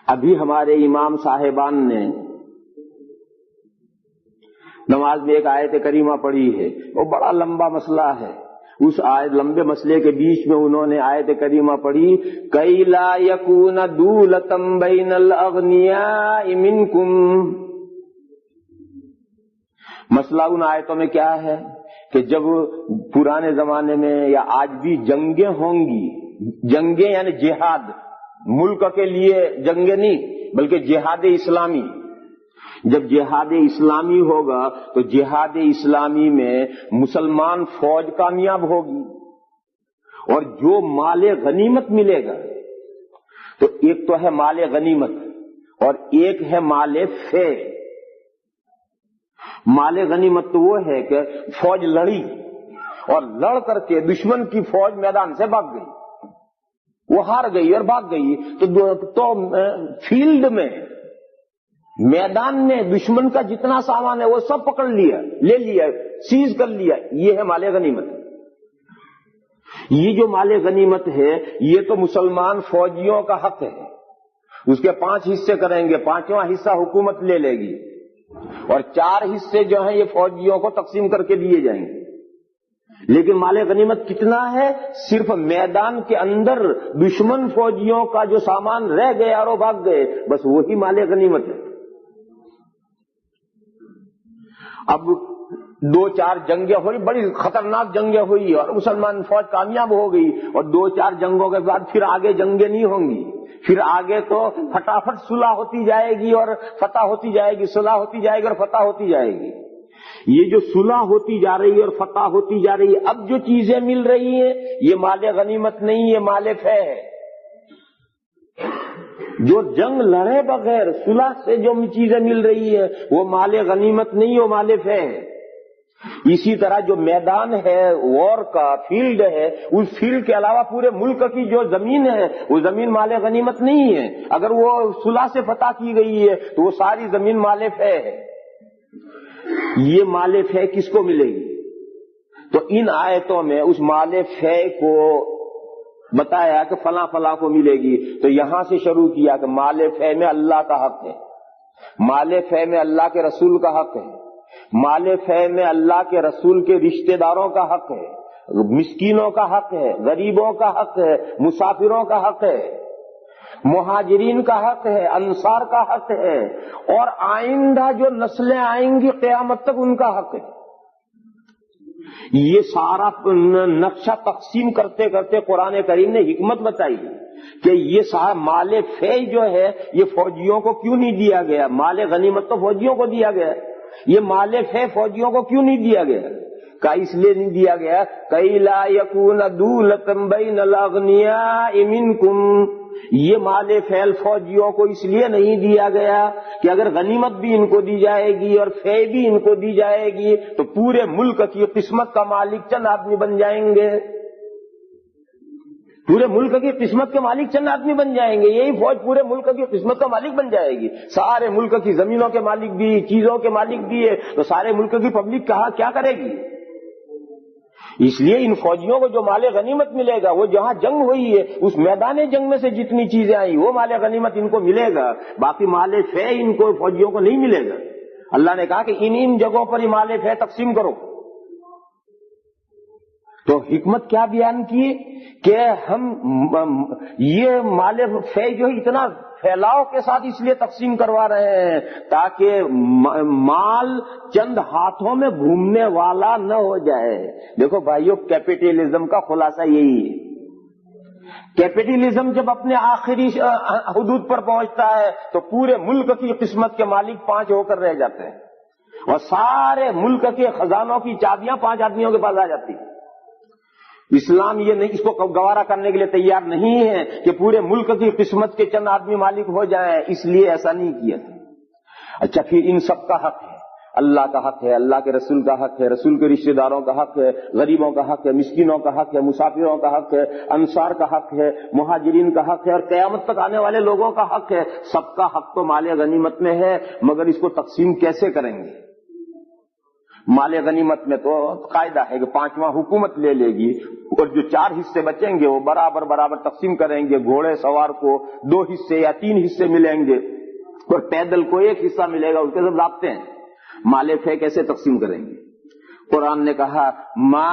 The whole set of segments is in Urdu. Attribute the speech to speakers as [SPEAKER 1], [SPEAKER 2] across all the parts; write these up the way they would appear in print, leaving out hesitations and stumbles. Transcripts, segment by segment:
[SPEAKER 1] ابھی ہمارے امام صاحبان نے نماز میں ایک آیت کریمہ پڑھی ہے، وہ بڑا لمبا مسئلہ ہے، اس لمبے مسئلے کے بیچ میں انہوں نے آیت کریمہ پڑھی کَإْ لَا يَكُونَ دُولَةً بَيْنَ الْأَغْنِيَاءِ مِنْكُمْ۔ مسئلہ ان آیتوں میں کیا ہے کہ جب پرانے زمانے میں یا آج بھی جنگیں ہوں گی، جنگیں یعنی جہاد، ملک کے لیے جنگیں نہیں بلکہ جہاد اسلامی، جب جہاد اسلامی ہوگا تو جہاد اسلامی میں مسلمان فوج کامیاب ہوگی، اور جو مال غنیمت ملے گا، تو ایک تو ہے مال غنیمت اور ایک ہے مال فے۔ مال غنیمت تو وہ ہے کہ فوج لڑی اور لڑ کر کے دشمن کی فوج میدان سے بھاگ گئی، وہ ہار گئی اور بھاگ گئی، تو فیلڈ میں، میدان میں دشمن کا جتنا سامان ہے وہ سب پکڑ لیا، لے لیا، سیز کر لیا، یہ ہے مال غنیمت۔ یہ جو مال غنیمت ہے یہ تو مسلمان فوجیوں کا حق ہے، اس کے 5 حصے کریں گے، 5واں حصہ حکومت لے لے گی، اور 4 حصے جو ہیں یہ فوجیوں کو تقسیم کر کے دیے جائیں گے۔ لیکن مال غنیمت کتنا ہے؟ صرف میدان کے اندر دشمن فوجیوں کا جو سامان رہ گیا اور وہ بھاگ گئے، بس وہی مال غنیمت ہے۔ اب 2-4 جنگیں ہوئی، بڑی خطرناک جنگیں ہوئی اور مسلمان فوج کامیاب ہو گئی، اور 2-4 جنگوں کے بعد پھر آگے جنگیں نہیں ہوں گی، پھر آگے تو فٹافٹ صلح ہوتی جائے گی اور فتح ہوتی جائے گی، صلح ہوتی جائے گی اور فتح ہوتی جائے گی۔ یہ جو صلح ہوتی جا رہی ہے اور فتح ہوتی جا رہی ہے، اب جو چیزیں مل رہی ہیں یہ مال غنیمت نہیں، یہ مال فے ہے۔ جو جنگ لڑے بغیر صلح سے جو چیزیں مل رہی ہے وہ مال غنیمت نہیں، وہ مال فے ہے۔ اسی طرح جو میدان ہے وار کا، فیلڈ ہے، اس فیلڈ کے علاوہ پورے ملک کی جو زمین ہے وہ زمین مال غنیمت نہیں ہے، اگر وہ صلح سے فتح کی گئی ہے تو وہ ساری زمین مال فے ہے۔ یہ مال فے کس کو ملے گی؟ تو ان آیتوں میں اس مال فے کو بتایا کہ فلاں فلاں کو ملے گی، تو یہاں سے شروع کیا کہ مال فے میں اللہ کا حق ہے، مال فے میں اللہ کے رسول کا حق ہے، مال فے میں اللہ کے رسول کے رشتہ داروں کا حق ہے، مسکینوں کا حق ہے، غریبوں کا حق ہے، مسافروں کا حق ہے، مہاجرین کا حق ہے، انصار کا حق ہے، اور آئندہ جو نسلیں آئیں گی قیامت تک ان کا حق ہے۔ یہ سارا نقشہ تقسیم کرتے کرتے قرآن کریم نے حکمت بتائی کہ یہ سارا مال فے جو ہے یہ فوجیوں کو کیوں نہیں دیا گیا؟ مال غنیمت تو فوجیوں کو دیا گیا، یہ مال فے فوجیوں کو کیوں نہیں دیا گیا؟ کہ اس لیے نہیں دیا گیا کَإْ لَا يَكُونَ دُولَةً بَيْنَ الْأَغْنِيَاءِ مِنْكُمْ۔ یہ مال فیل فوجیوں کو اس لیے نہیں دیا گیا کہ اگر غنیمت بھی ان کو دی جائے گی اور فے بھی ان کو دی جائے گی تو پورے ملک کی قسمت کا مالک چند آدمی بن جائیں گے، پورے ملک کی قسمت کے مالک چند آدمی بن جائیں گے، یہی فوج پورے ملک کی قسمت کا مالک بن جائے گی، سارے ملک کی زمینوں کے مالک بھی، چیزوں کے مالک بھی ہے، تو سارے ملک کی پبلک کیا کرے گی؟ اس لیے ان فوجیوں کو جو مال غنیمت ملے گا وہ جہاں جنگ ہوئی ہے اس میدان جنگ میں سے جتنی چیزیں آئی وہ مال غنیمت ان کو ملے گا، باقی مال فے ان کو فوجیوں کو نہیں ملے گا۔ اللہ نے کہا کہ ان جگہوں پر ہی مال فے تقسیم کرو۔ تو حکمت کیا بیان کی کہ ہم یہ مال فے جو اتنا پھیلاؤ کے ساتھ اس لیے تقسیم کروا رہے ہیں تاکہ مال چند ہاتھوں میں گھومنے والا نہ ہو جائے۔ دیکھو بھائیو، کیپٹلزم کا خلاصہ یہی ہے، کیپٹلزم جب اپنے آخری حدود پر پہنچتا ہے تو پورے ملک کی قسمت کے مالک 5 ہو کر رہ جاتے ہیں، اور سارے ملک کے خزانوں کی چابیاں 5 آدمیوں کے پاس آ جاتی ہیں۔ اسلام یہ نہیں، اس کو گوارا کرنے کے لیے تیار نہیں ہے کہ پورے ملک کی قسمت کے چند آدمی مالک ہو جائیں، اس لیے ایسا نہیں کیا۔ اچھا، پھر ان سب کا حق ہے، اللہ کا حق ہے، اللہ کے رسول کا حق ہے، رسول کے رشتہ داروں کا حق ہے، غریبوں کا حق ہے، مسکینوں کا حق ہے، مسافروں کا حق ہے، انصار کا حق ہے، مہاجرین کا حق ہے، اور قیامت تک آنے والے لوگوں کا حق ہے۔ سب کا حق تو مال غنیمت میں ہے، مگر اس کو تقسیم کیسے کریں گے؟ مال غنیمت میں تو قاعدہ ہے کہ 5واں حکومت لے لے گی اور جو 4 حصے بچیں گے وہ برابر برابر تقسیم کریں گے. گھوڑے سوار کو 2 حصے یا 3 حصے ملیں گے اور پیدل کو 1 حصہ ملے گا. اس کے سب ضابطے ہیں. مال فے کیسے تقسیم کریں گے؟ قرآن نے کہا ما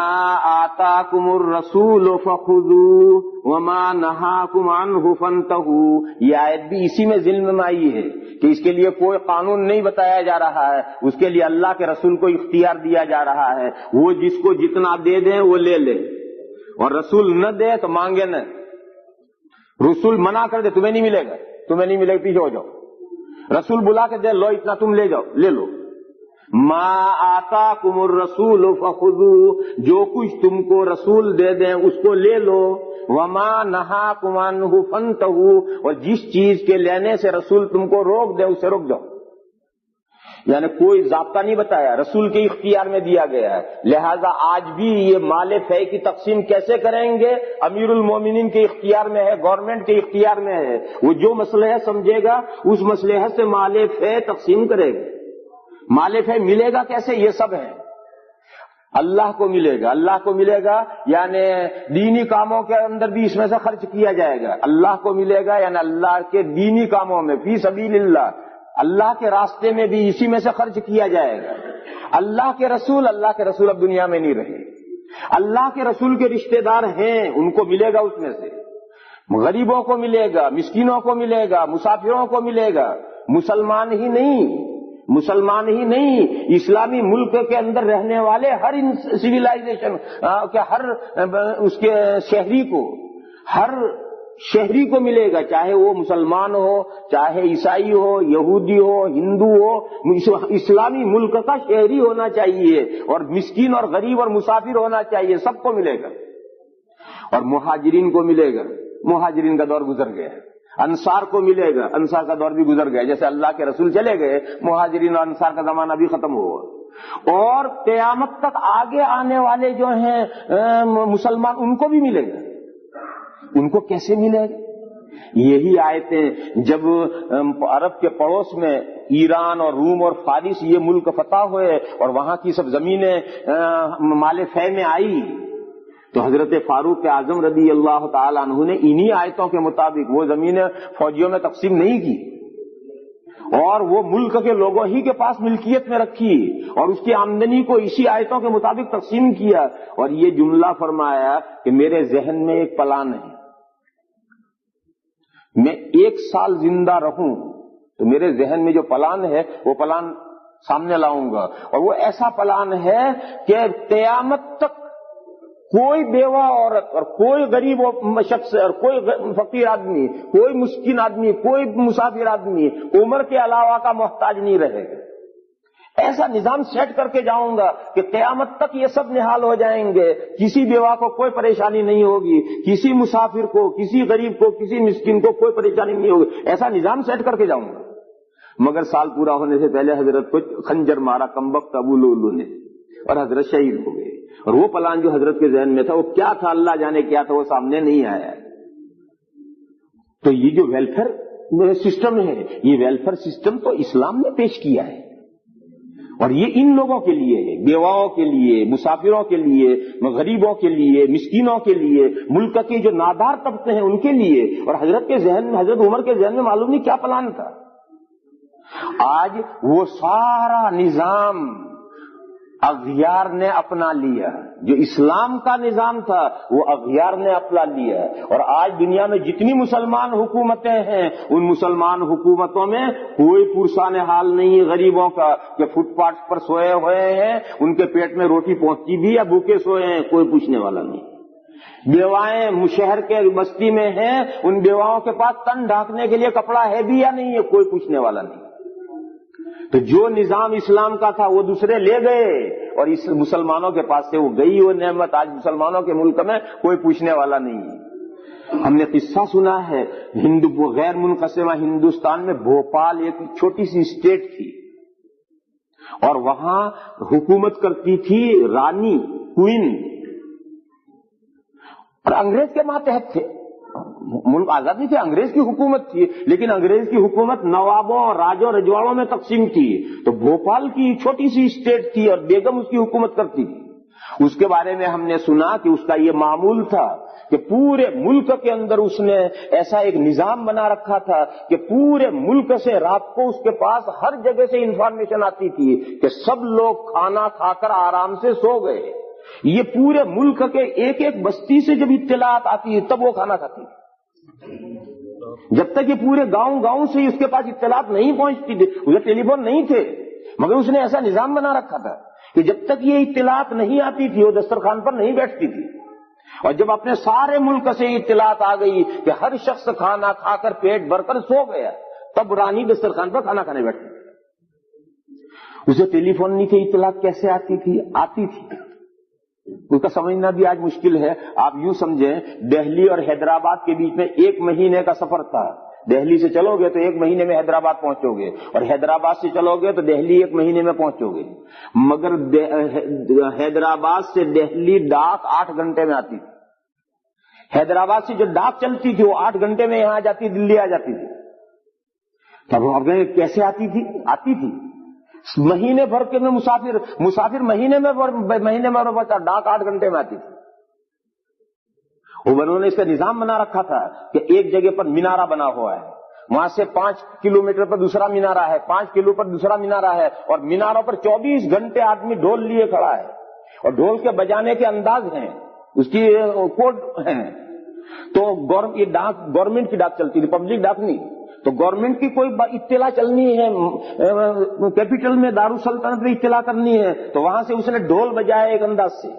[SPEAKER 1] آتاکم الرسول فخذوہ وما نہاکم عنہ فانتہوا. یہ آیت بھی اسی میں ذمہ میں آئی ہے کہ اس کے لیے کوئی قانون نہیں بتایا جا رہا ہے, اس کے لیے اللہ کے رسول کو اختیار دیا جا رہا ہے. وہ جس کو جتنا دے دیں وہ لے لے, اور رسول نہ دے تو مانگے نہ. رسول منع کر دے تمہیں نہیں ملے گا, تمہیں نہیں ملے گا, پیچھے ہو جاؤ. رسول بلا کے دے لو اتنا تم لے جاؤ, لے لو. ما آتاکم الرسول فخذوہ, جو کچھ تم کو رسول دے دیں اس کو لے لو. وما نہاکم عنہ فانتہوا, اور جس چیز کے لینے سے رسول تم کو روک دے اسے روک جاؤ. یعنی کوئی ضابطہ نہیں بتایا, رسول کے اختیار میں دیا گیا ہے. لہذا آج بھی یہ مال فے کی تقسیم کیسے کریں گے؟ امیر المومنین کے اختیار میں ہے, گورنمنٹ کے اختیار میں ہے. وہ جو مصلحت سمجھے گا اس مصلحت سے مال فے تقسیم کرے گا. مال فے ملے گا کیسے؟ یہ سب ہے. اللہ کو ملے گا, اللہ کو ملے گا یعنی دینی کاموں کے اندر بھی اس میں سے خرچ کیا جائے گا. اللہ کو ملے گا یعنی اللہ کے دینی کاموں میں, فی سبیل اللہ, اللہ کے راستے میں بھی اسی میں سے خرچ کیا جائے گا. اللہ کے رسول اب دنیا میں نہیں رہے. اللہ کے رسول کے رشتہ دار ہیں, ان کو ملے گا اس میں سے. غریبوں کو ملے گا, مسکینوں کو ملے گا, مسافروں کو ملے گا. مسلمان ہی نہیں, اسلامی ملک کے اندر رہنے والے ہر سویلائزیشن کے ہر اس کے شہری کو ملے گا, چاہے وہ مسلمان ہو, چاہے عیسائی ہو, یہودی ہو, ہندو ہو. اسلامی ملک کا شہری ہونا چاہیے اور مسکین اور غریب اور مسافر ہونا چاہیے, سب کو ملے گا. اور مہاجرین کو ملے گا, مہاجرین کا دور گزر گیا. انصار کو ملے گا, انصار کا دور بھی گزر گیا. جیسے اللہ کے رسول چلے گئے, مہاجرین اور انصار کا زمانہ بھی ختم ہوا. اور قیامت تک آگے آنے والے جو ہیں مسلمان, ان کو بھی ملے گا. ان کو کیسے ملے گا؟ یہی آیتیں جب عرب کے پڑوس میں ایران اور روم اور فارس یہ ملک فتح ہوئے اور وہاں کی سب زمینیں مال فے میں آئی, تو حضرت فاروق اعظم رضی اللہ تعالیٰ عنہ نے انہی آیتوں کے مطابق وہ زمینیں فوجیوں میں تقسیم نہیں کی اور وہ ملک کے لوگوں ہی کے پاس ملکیت میں رکھی اور اس کی آمدنی کو اسی آیتوں کے مطابق تقسیم کیا. اور یہ جملہ فرمایا کہ میرے ذہن میں ایک پلان ہے, میں 1 سال زندہ رہوں تو میرے ذہن میں جو پلان ہے وہ پلان سامنے لاؤں گا. اور وہ ایسا پلان ہے کہ قیامت تک کوئی بیوہ عورت اور کوئی غریب شخص اور کوئی فقیر آدمی, کوئی مسکین آدمی, کوئی مسافر آدمی عمر کے علاوہ کا محتاج نہیں رہے گا. ایسا نظام سیٹ کر کے جاؤں گا کہ قیامت تک یہ سب نحال ہو جائیں گے. کسی بیوہ کو کوئی پریشانی نہیں ہوگی, کسی مسافر کو, کسی غریب کو, کسی مسکین کو کوئی پریشانی نہیں ہوگی. ایسا نظام سیٹ کر کے جاؤں گا. مگر سال پورا ہونے سے پہلے حضرت کو خنجر مارا کمبخت ابو لولو نے اور حضرت شہید ہو گئے. اور وہ پلان جو حضرت کے ذہن میں تھا وہ کیا تھا اللہ جانے کیا تھا, وہ سامنے نہیں آیا. تو یہ جو ویلفیئر سسٹم ہے, یہ ویلفیئر سسٹم تو اسلام نے پیش کیا ہے اور یہ ان لوگوں کے لیے ہے, بیواؤں کے لیے, مسافروں کے لیے, غریبوں کے لیے, مسکینوں کے لیے, ملک کے جو نادار طبقے ہیں ان کے لیے. اور حضرت کے ذہن میں, حضرت عمر کے ذہن میں معلوم نہیں کیا پلان تھا. آج وہ سارا نظام اغیار نے اپنا لیا, جو اسلام کا نظام تھا وہ اغیار نے اپنا لیا. اور آج دنیا میں جتنی مسلمان حکومتیں ہیں ان مسلمان حکومتوں میں کوئی پرسان حال نہیں ہے غریبوں کا کہ فٹ پاتھ پر سوئے ہوئے ہیں, ان کے پیٹ میں روٹی پہنچتی بھی یا بھوکے سوئے ہیں, کوئی پوچھنے والا نہیں. بیوائیں شہر کے بستی میں ہیں, ان بیواؤں کے پاس تن ڈھانکنے کے لیے کپڑا ہے بھی یا نہیں ہے, کوئی پوچھنے والا نہیں. تو جو نظام اسلام کا تھا وہ دوسرے لے گئے اور اس مسلمانوں کے پاس سے وہ گئی وہ نعمت. آج مسلمانوں کے ملک میں کوئی پوچھنے والا نہیں ہے. ہم نے قصہ سنا ہے, غیر منقسمہ ہندوستان میں بھوپال ایک چھوٹی سی اسٹیٹ تھی اور وہاں حکومت کرتی تھی رانی, کوئن, اور انگریز کے ماتحت تھے. ملک آزاد نہیں تھے، انگریز کی حکومت تھی، لیکن انگریز کی حکومت نوابوں اور راجوں رجواڑوں میں تقسیم تھی، تو بھوپال کی چھوٹی سی اسٹیٹ تھی اور بیگم اس کی حکومت کرتی تھی۔ اس کے بارے میں ہم نے سنا کہ اس کا یہ معمول تھا کہ پورے ملک کے اندر اس نے ایسا ایک نظام بنا رکھا تھا کہ پورے ملک سے رات کو اس کے پاس ہر جگہ سے انفارمیشن آتی تھی کہ سب لوگ کھانا کھا کر آرام سے سو گئے۔ یہ پورے ملک کے ایک ایک بستی سے جب اطلاعات آتی تب وہ کھانا کھاتی تھی۔ جب تک یہ پورے گاؤں گاؤں سے اس کے پاس اطلاعات نہیں پہنچتی تھی، اسے ٹیلی فون نہیں تھے، مگر اس نے ایسا نظام بنا رکھا تھا کہ جب تک یہ اطلاعات نہیں آتی تھی وہ دسترخوان پر نہیں بیٹھتی تھی، اور جب اپنے سارے ملک سے اطلاعات آ گئی کہ ہر شخص کھانا کھا کر پیٹ بھر کر سو گیا، تب رانی دسترخوان پر کھانا کھانے بیٹھتی تھی۔ اسے ٹیلی فون نہیں تھے، اطلاعات کیسے آتی تھی؟ آتی تھی، اس کا سمجھنا بھی آج مشکل ہے۔ آپ یوں سمجھیں دہلی اور حیدرآباد کے بیچ میں 1 مہینے کا سفر تھا۔ دہلی سے چلو گے تو 1 مہینے میں حیدرآباد پہنچو گے، اور حیدرآباد سے چلو گے تو دہلی 1 مہینے میں پہنچو گے، مگر حیدرآباد سے دہلی ڈاک 8 گھنٹے میں آتی تھی۔ حیدرآباد سے جو ڈاک چلتی تھی وہ 8 گھنٹے میں یہاں جاتی، دلی آ جاتی تھی۔ تب آپ کہیں کیسے آتی تھی؟ آتی تھی مہینے بھر کے میں مسافر مہینے میں بچا، ڈاک 8 گھنٹے میں آتی تھی۔ انہوں نے اس کا نظام بنا رکھا تھا کہ ایک جگہ پر مینارہ بنا ہوا ہے، وہاں سے 5 کلومیٹر پر دوسرا مینارہ ہے، 5 کلو پر دوسرا مینارہ ہے، اور میناروں پر 24 گھنٹے آدمی ڈھول لیے کھڑا ہے، اور ڈھول کے بجانے کے انداز ہیں، اس کی کوڈ ہیں۔ تو یہ ڈاک گورنمنٹ کی ڈاک چلتی تھی، پبلک ڈاک نہیں۔ تو گورنمنٹ کی کوئی اطلاع چلنی ہے، کیپٹل میں دارالسلطنت میں اطلاع کرنی ہے، تو وہاں سے اس نے ڈھول بجایا ایک انداز سے،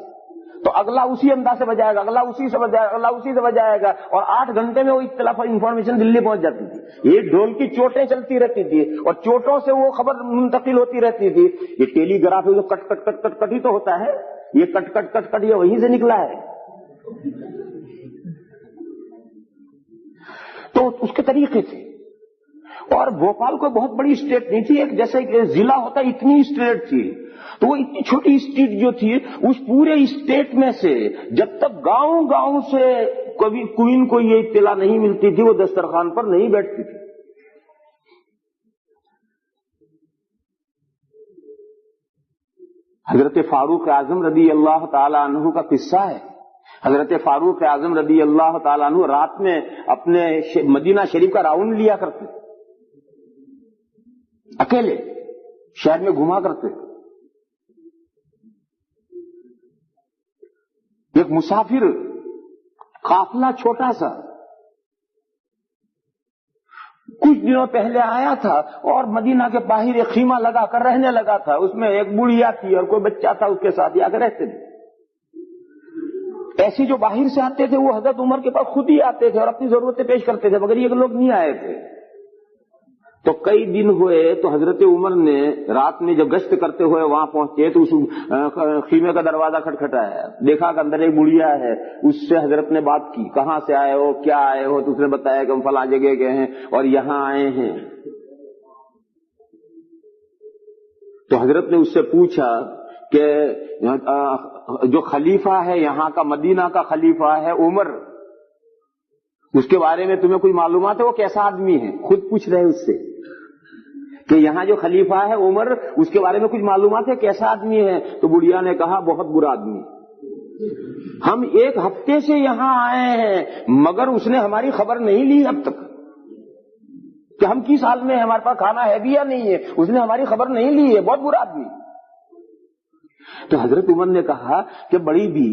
[SPEAKER 1] تو اگلا اسی انداز سے بجائے گا، اگلا اسی سے بجائے گا، اگلا اسی سے بجائے گا، اور 8 گھنٹے میں وہ اطلاع انفارمیشن دلی پہنچ جاتی تھی۔ یہ ڈھول کی چوٹیں چلتی رہتی تھی اور چوٹوں سے وہ خبر منتقل ہوتی رہتی تھی۔ یہ ٹیلی گراف جو کٹ کٹ کٹ کٹ کٹ ہی تو ہوتا ہے، یہ کٹ کٹ کٹ کٹ یہ وہیں سے نکلا ہے۔ تو اس کے طریقے تھے، اور بھوپال کو بہت بڑی اسٹیٹ نہیں تھی، ایک جیسے کہ ضلع ہوتا اتنی اسٹیٹ تھی، تو وہ اتنی چھوٹی اسٹیٹ جو تھی اس پورے اسٹیٹ میں سے جب تک گاؤں گاؤں سے کبھی کوئن کو یہ اطلاع نہیں ملتی تھی وہ دسترخوان پر نہیں بیٹھتی تھی۔ حضرت فاروق اعظم رضی اللہ تعالی عنہ کا قصہ ہے۔ حضرت فاروق اعظم رضی اللہ تعالی عنہ رات میں اپنے مدینہ شریف کا راؤنڈ لیا کرتے، اکیلے شہر میں گھوما کرتے۔ ایک مسافر قافلہ چھوٹا سا کچھ دنوں پہلے آیا تھا اور مدینہ کے باہر ایک خیمہ لگا کر رہنے لگا تھا، اس میں ایک بڑھیا تھی اور کوئی بچہ تھا اس کے ساتھ آ کر رہتے تھے۔ ایسے جو باہر سے آتے تھے وہ حضرت عمر کے پاس خود ہی آتے تھے اور اپنی ضرورتیں پیش کرتے تھے، مگر یہ لوگ نہیں آئے تھے۔ تو کئی دن ہوئے تو حضرت عمر نے رات میں جب گشت کرتے ہوئے وہاں پہنچے تو اس خیمے کا دروازہ کھٹکھٹایا، دیکھا کہ اندر ایک بڑھیا ہے۔ اس سے حضرت نے بات کی، کہاں سے آئے ہو، کیا آئے ہو؟ تو اس نے بتایا کہ ہم فلاں جگہ گئے ہیں اور یہاں آئے ہیں۔ تو حضرت نے اس سے پوچھا کہ جو خلیفہ ہے یہاں کا، مدینہ کا خلیفہ ہے عمر، اس کے بارے میں تمہیں کوئی معلومات ہے؟ وہ کیسا آدمی ہے؟ خود پوچھ رہے اس سے کہ یہاں جو خلیفہ ہے عمر، اس کے بارے میں کچھ معلومات ہے؟ کیسا آدمی ہے؟ تو بڑھیا نے کہا بہت برا آدمی، ہم 1 ہفتے سے یہاں آئے ہیں مگر اس نے ہماری خبر نہیں لی اب تک کہ ہم کس حال میں ہیں، ہمارے پاس کھانا ہے بھی یا نہیں ہے، اس نے ہماری خبر نہیں لی ہے، بہت برا آدمی۔ تو حضرت عمر نے کہا کہ بڑی بھی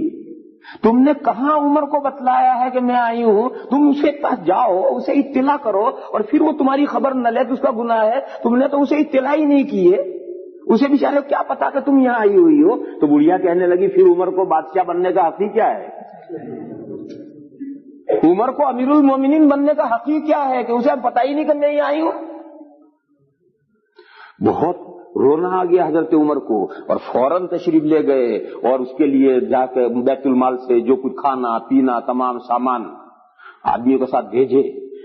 [SPEAKER 1] تم نے کہاں عمر کو بتلایا ہے کہ میں آئی ہوں؟ تم اس کے پاس جاؤ، اسے اطلاع کرو، اور پھر وہ تمہاری خبر نہ لے تو اس کا گناہ ہے۔ تم نے تو اسے اطلاع ہی نہیں کی ہے، اسے بیچارے کو کیا پتا کہ تم یہاں آئی ہوئی ہو؟ تو بڑھیا کہنے لگی پھر عمر کو بادشاہ بننے کا حق ہی کیا ہے؟ عمر کو امیر المومنین بننے کا حق ہی کیا ہے کہ اسے پتا ہی نہیں کہ میں یہاں آئی ہوں؟ بہت رونا آ گیا حضرت عمر کو، اور فوراً تشریف لے گئے اور اس کے لیے جا کے بیت المال سے جو کچھ کھانا پینا تمام سامان آدمیوں کے ساتھ بھیجے،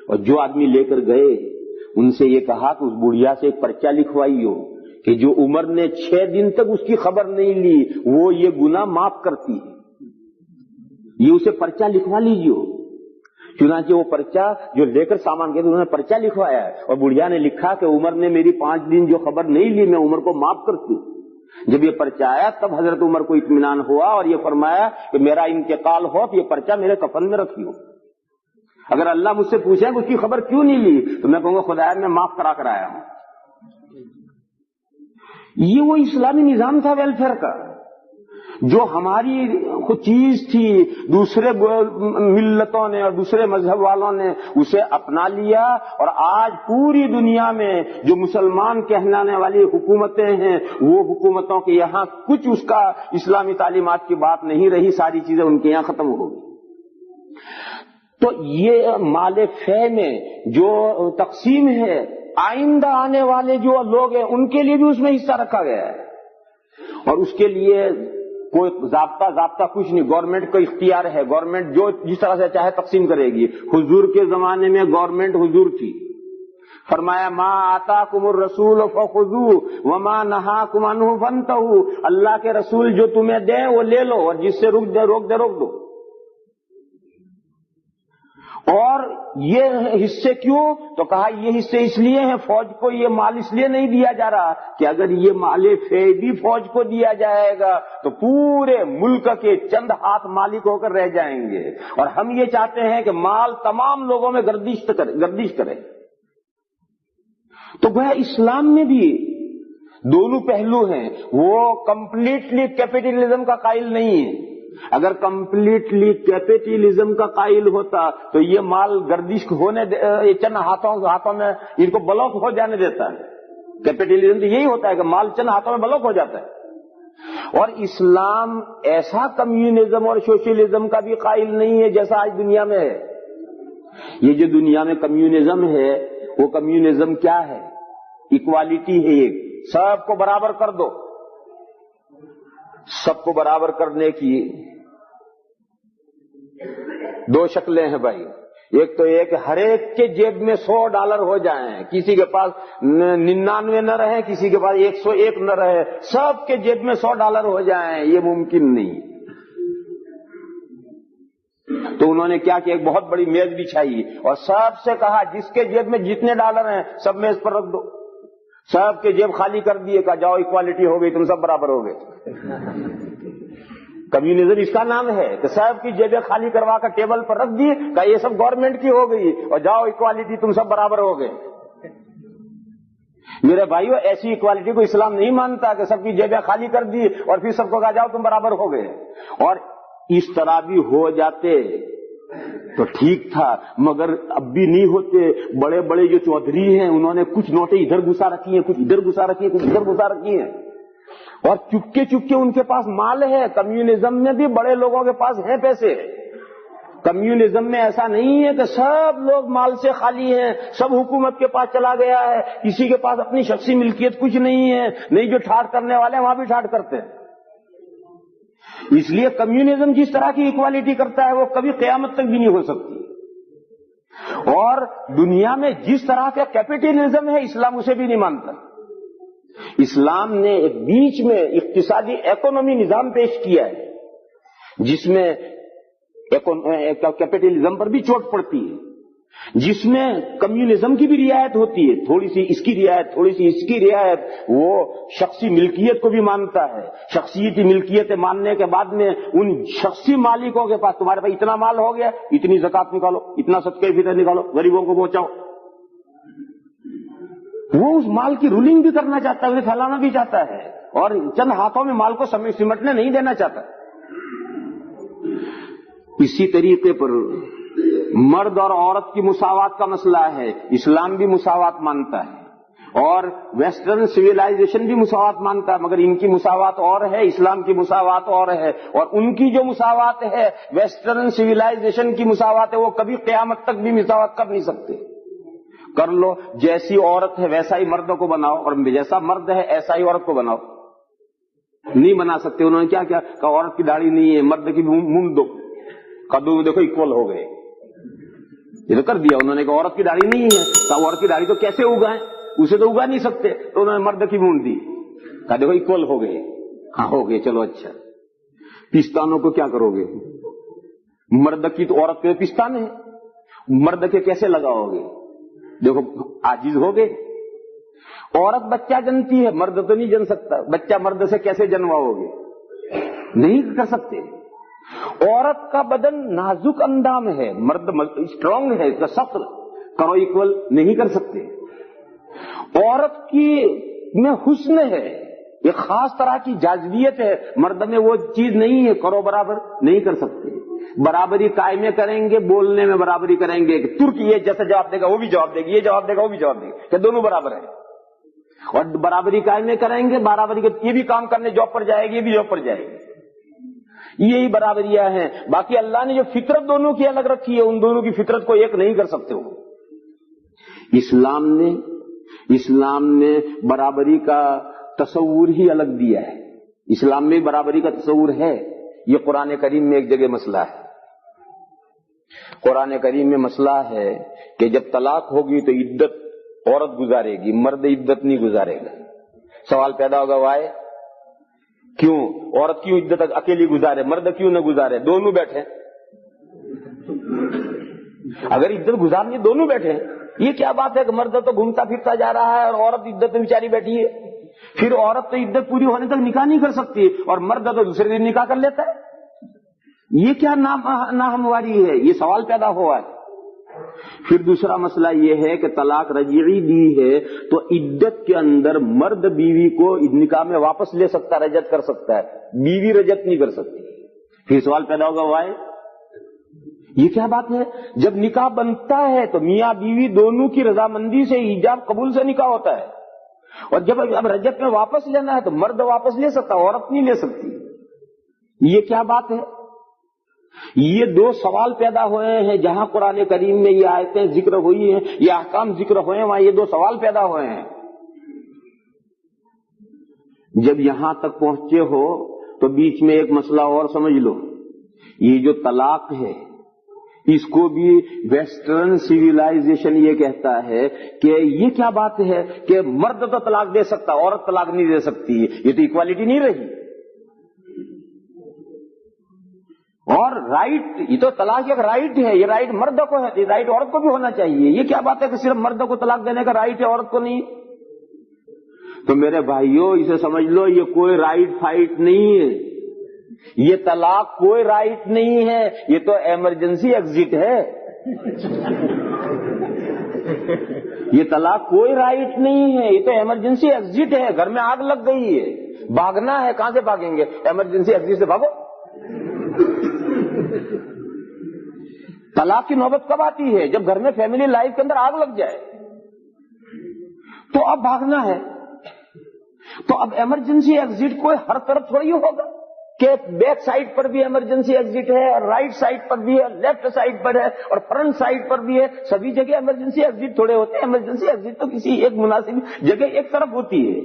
[SPEAKER 1] اور جو آدمی لے کر گئے ان سے یہ کہا کہ اس بڑھیا سے ایک پرچہ لکھوائی ہو کہ جو عمر نے 6 دن تک اس کی خبر نہیں لی وہ یہ گناہ معاف کرتی ہے، یہ اسے پرچہ لکھوا لیجیے چنانچہ وہ پرچہ جو لے کر سامان گئے انہوں نے پرچہ لکھوایا ہے، اور بڑھیا نے لکھا کہ عمر نے میری 5 دن جو خبر نہیں لی میں عمر کو معاف کرتی ہوں۔ جب یہ پرچہ آیا تب حضرت عمر کو اطمینان ہوا اور یہ فرمایا کہ میرا انتقال ہو تو یہ پرچہ میرے کفن میں رکھی ہو۔ اگر اللہ مجھ سے پوچھے کہ اس کی خبر کیوں نہیں لی تو میں کہوں گا خدایا میں معاف کرا کر آیا ہوں۔ یہ وہ اسلامی نظام تھا ویلفیئر کا، جو ہماری خود چیز تھی، دوسرے ملتوں نے اور دوسرے مذہب والوں نے اسے اپنا لیا، اور آج پوری دنیا میں جو مسلمان کہلانے والی حکومتیں ہیں وہ حکومتوں کے یہاں کچھ اس کا اسلامی تعلیمات کی بات نہیں رہی، ساری چیزیں ان کے یہاں ختم ہو گئی۔ تو یہ مال فے میں جو تقسیم ہے، آئندہ آنے والے جو لوگ ہیں ان کے لیے بھی اس میں حصہ رکھا گیا ہے، اور اس کے لیے کوئی ضابطہ کچھ نہیں، گورنمنٹ کا اختیار ہے، گورنمنٹ جو جس طرح سے چاہے تقسیم کرے گی۔ حضور کے زمانے میں گورنمنٹ حضور تھی، فرمایا ما آتاکم الرسول فخذوہ وما نہاکم عنہ فانتہوا، اللہ کے رسول جو تمہیں دیں وہ لے لو، اور جس سے روک دو۔ اور یہ حصے کیوں؟ تو کہا یہ حصے اس لیے ہیں، فوج کو یہ مال اس لیے نہیں دیا جا رہا کہ اگر یہ مال فے بھی فوج کو دیا جائے گا تو پورے ملک کے چند ہاتھ مالک ہو کر رہ جائیں گے، اور ہم یہ چاہتے ہیں کہ مال تمام لوگوں میں گردش کرے۔ تو وہ اسلام میں بھی دونوں پہلو ہیں، وہ کمپلیٹلی کیپٹلزم کا قائل نہیں ہے۔ اگر کمپلیٹلی کیپٹلزم کا قائل ہوتا تو یہ مال گردش ہونے چند ہاتھوں میں ان کو بلاک ہو جانے دیتا ہے۔ کیپٹلزم تو یہی ہوتا ہے کہ مال چند ہاتھوں میں بلاک ہو جاتا ہے، اور اسلام ایسا کمیونزم اور سوشلزم کا بھی قائل نہیں ہے جیسا آج دنیا میں ہے۔ یہ جو دنیا میں کمیونزم ہے وہ کمیونزم کیا ہے؟ اکوالیٹی ہے، ایک سب کو برابر کر دو۔ سب کو برابر کرنے کی دو شکلیں ہیں بھائی، ایک تو یہ کہ ہر ایک کے جیب میں $100 ہو جائیں، کسی کے پاس 99 نہ رہے، کسی کے پاس 101 نہ رہے، سب کے جیب میں $100 ہو جائیں، یہ ممکن نہیں۔ تو انہوں نے کیا کہ ایک بہت بڑی میز بچھائی اور سب سے کہا جس کے جیب میں جتنے ڈالر ہیں سب میز پر رکھ دو۔ سب کے جیب خالی کر دیے، کہا جاؤ اکوالٹی ہو گئی، تم سب برابر ہو گئے۔ کمیونزم اس کا نام ہے کہ سب کی جیبیں خالی کروا کر ٹیبل پر رکھ دی، کہا یہ سب گورنمنٹ کی ہو گئی اور جاؤ اکوالٹی، تم سب برابر ہو گئے۔ میرے بھائیو ایسی اکوالٹی کو اسلام نہیں مانتا کہ سب کی جیبیں خالی کر دی اور پھر سب کو کہا جاؤ تم برابر ہو گئے۔ اور اس طرح بھی ہو جاتے تو ٹھیک تھا، مگر اب بھی نہیں ہوتے۔ بڑے بڑے جو چودھری ہیں انہوں نے کچھ نوٹیں ادھر گھسا رکھی ہیں، کچھ ادھر گھسا رکھی ہیں، کچھ ادھر گھسا رکھی ہیں، اور چپکے چپکے ان کے پاس مال ہے۔ کمیونزم میں بھی بڑے لوگوں کے پاس ہیں پیسے۔ کمیونزم میں ایسا نہیں ہے کہ سب لوگ مال سے خالی ہیں، سب حکومت کے پاس چلا گیا ہے، کسی کے پاس اپنی شخصی ملکیت کچھ نہیں ہے، نہیں جو ٹھاٹ کرنے والے ہیں وہاں بھی ٹھاٹ کرتے ہیں۔ اس لیے کمیونزم جس طرح کی ایکوالٹی کرتا ہے وہ کبھی قیامت تک بھی نہیں ہو سکتی، اور دنیا میں جس طرح کا کیپٹلزم ہے اسلام اسے بھی نہیں مانتا۔ اسلام نے ایک بیچ میں اقتصادی اکانومی نظام پیش کیا ہے جس میں کیپٹلزم پر بھی چوٹ پڑتی ہے، جس میں کمیونزم کی بھی رعایت ہوتی ہے، تھوڑی سی اس کی رعایت، تھوڑی سی اس کی رعایت۔ وہ شخصی ملکیت کو بھی مانتا ہے، شخصیتی ملکیت ماننے کے بعد میں ان شخصی مالکوں کے پاس تمہارے پاس اتنا مال ہو گیا، اتنی زکات نکالو، اتنا صدقہ فطر نکالو، غریبوں کو پہنچاؤ۔ وہ اس مال کی رولنگ بھی کرنا چاہتا ہے، اسے پھیلانا بھی چاہتا ہے، اور چند ہاتھوں میں مال کو سمٹنے نہیں دینا چاہتا۔ اسی طریقے پر مرد اور عورت کی مساوات کا مسئلہ ہے، اسلام بھی مساوات مانتا ہے، اور ویسٹرن سویلائزیشن بھی مساوات مانتا ہے، مگر ان کی مساوات اور ہے، اسلام کی مساوات اور ہے، اور ان کی جو مساوات ہے ویسٹرن سویلائزیشن کی مساوات ہے، وہ کبھی قیامت تک بھی مساوات کر نہیں سکتے۔ کر لو، جیسی عورت ہے ویسا ہی مرد کو بناؤ، اور جیسا مرد ہے ایسا ہی عورت کو بناؤ، نہیں بنا سکتے۔ انہوں نے کیا کیا کہ عورت کی داڑھی نہیں ہے، مرد کی منہ دو، قدو میں دیکھو اکول ہو گئے، یہ تو کر دیا انہوں نے کہ عورت کی داڑھی نہیں ہے، تو عورت کی داڑھی تو کیسے اگائیں، اسے تو اگا نہیں سکتے، تو انہوں نے مرد کی مونڈ دی، کہا دیکھو اکول ہو گئے۔ ہاں ہو گئے، چلو اچھا۔ پستانوں کو کیا کرو گے؟ مرد کی تو عورت کے پستان ہے، مرد کے کیسے لگاؤ گے؟ دیکھو عاجز ہو گئے. عورت بچہ جنتی ہے، مرد تو نہیں جن سکتا. بچہ مرد سے کیسے جنواؤ گے؟ نہیں کر سکتے. عورت کا بدن نازک اندام ہے، مرد اسٹرانگ ہے، اس کا سخت کرو ایکول نہیں کر سکتے. عورت کی میں حسن ہے، ایک خاص طرح کی جاذبیت ہے، مرد میں وہ چیز نہیں ہے، کرو برابر نہیں کر سکتے. برابری قائمیں کریں گے، بولنے میں برابری کریں گے کہ ترک یہ جیسا جواب دے گا وہ بھی جواب دے گی، یہ جواب دے گا وہ بھی جواب دے گا، کہ دونوں برابر ہیں. اور برابری قائمیں کریں گے، برابری کے یہ بھی کام کرنے جاب پر جائے گی، یہ بھی جاب پر جائے گی. یہی برابریاں ہیں. باقی اللہ نے جو فطرت دونوں کی الگ رکھی ہے، ان دونوں کی فطرت کو ایک نہیں کر سکتے ہو. اسلام نے برابری کا تصور ہی الگ دیا ہے. اسلام میں برابری کا تصور ہے. یہ قرآن کریم میں ایک جگہ مسئلہ ہے. قرآن کریم میں مسئلہ ہے کہ جب طلاق ہوگی تو عدت عورت گزارے گی، مرد عدت نہیں گزارے گا. سوال پیدا ہوگا وائے کیوں؟ عورت کیوں عدت اکیلی گزارے، مرد کیوں نہ گزارے؟ دونوں بیٹھے. اگر عدت گزارنی دونوں بیٹھے، یہ کیا بات ہے کہ مرد تو گھومتا پھرتا جا رہا ہے اور عورت عدت میں بیچاری بیٹھی ہے؟ پھر عورت تو عدت پوری ہونے تک نکاح نہیں کر سکتی اور مرد تو دوسرے دن نکاح کر لیتا ہے. یہ کیا ناہمواری ہے؟ یہ سوال پیدا ہوا ہے. پھر دوسرا مسئلہ یہ ہے کہ طلاق رجعی دی ہے تو عدت کے اندر مرد بیوی کو نکاح میں واپس لے سکتا، رجعت کر سکتا ہے، بیوی رجعت نہیں کر سکتی. پھر سوال پیدا ہوگا وائے یہ کیا بات ہے؟ جب نکاح بنتا ہے تو میاں بیوی دونوں کی رضامندی سے، ایجاب قبول سے نکاح ہوتا ہے. اور جب اب رجعت میں واپس لینا ہے تو مرد واپس لے سکتا، عورت نہیں لے سکتی. یہ کیا بات ہے؟ یہ دو سوال پیدا ہوئے ہیں. جہاں قرآن کریم میں یہ آیتیں ذکر ہوئی ہیں، یہ احکام ذکر ہوئے ہیں، وہاں یہ دو سوال پیدا ہوئے ہیں. جب یہاں تک پہنچے ہو تو بیچ میں ایک مسئلہ اور سمجھ لو. یہ جو طلاق ہے اس کو بھی ویسٹرن سیویلائزیشن یہ کہتا ہے کہ یہ کیا بات ہے کہ مرد تو طلاق دے سکتا، عورت طلاق نہیں دے سکتی. یہ تو ایکوالٹی نہیں رہی. اور رائٹ، یہ تو طلاق ایک رائٹ ہے، یہ رائٹ مرد کو ہے، یہ رائٹ عورت کو بھی ہونا چاہیے. یہ کیا بات ہے کہ صرف مرد کو طلاق دینے کا رائٹ ہے، عورت کو نہیں؟ تو میرے بھائیوں اسے سمجھ لو، یہ کوئی رائٹ فائٹ نہیں ہے. یہ طلاق کوئی رائٹ نہیں ہے، یہ تو ایمرجنسی ایگزٹ ہے. یہ طلاق کوئی رائٹ نہیں ہے، یہ تو ایمرجنسی ایگزٹ ہے. گھر میں آگ لگ گئی ہے، بھاگنا ہے، کہاں سے بھاگیں گے؟ ایمرجنسی ایگزٹ سے بھاگو. طلاق کی نوبت کب آتی ہے؟ جب گھر میں فیملی لائف کے اندر آگ لگ جائے تو اب بھاگنا ہے. تو اب ایمرجنسی ایگزٹ کوئی ہر طرف تھوڑی ہوگا کہ بیک سائڈ پر بھی ایمرجنسی ایگزٹ ہے اور رائٹ سائڈ پر بھی ہے، لیفٹ سائڈ پر ہے اور فرنٹ سائڈ پر بھی ہے. سبھی جگہ ایمرجنسی ایگزٹ تھوڑے ہوتے ہیں. ایمرجنسی ایگزٹ تو کسی ایک مناسب جگہ ایک طرف ہوتی ہے.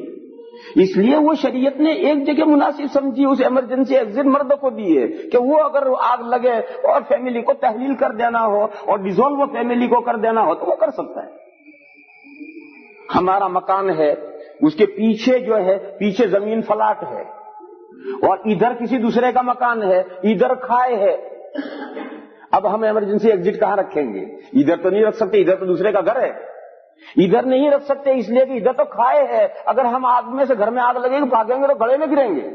[SPEAKER 1] اس لیے وہ شریعت نے ایک جگہ مناسب سمجھی، اس ایمرجنسی ایگزٹ مرد کو دی ہے کہ وہ اگر آگ لگے اور فیملی کو تحلیل کر دینا ہو اور ڈیزولو فیملی کو کر دینا ہو تو وہ کر سکتا ہے. ہمارا مکان ہے، اس کے پیچھے جو ہے، پیچھے زمین فلاٹ ہے اور ادھر کسی دوسرے کا مکان ہے، ادھر کھائے ہے. اب ہم ایمرجنسی ایگزٹ کہاں رکھیں گے؟ ادھر تو نہیں رکھ سکتے، ادھر تو دوسرے کا گھر ہے. ادھر نہیں رکھ سکتے اس لیے کہ ادھر تو کھائے ہے. اگر ہم آگ میں سے گھر میں آگ لگے گی بھاگیں گے تو گڑے میں گریں گے.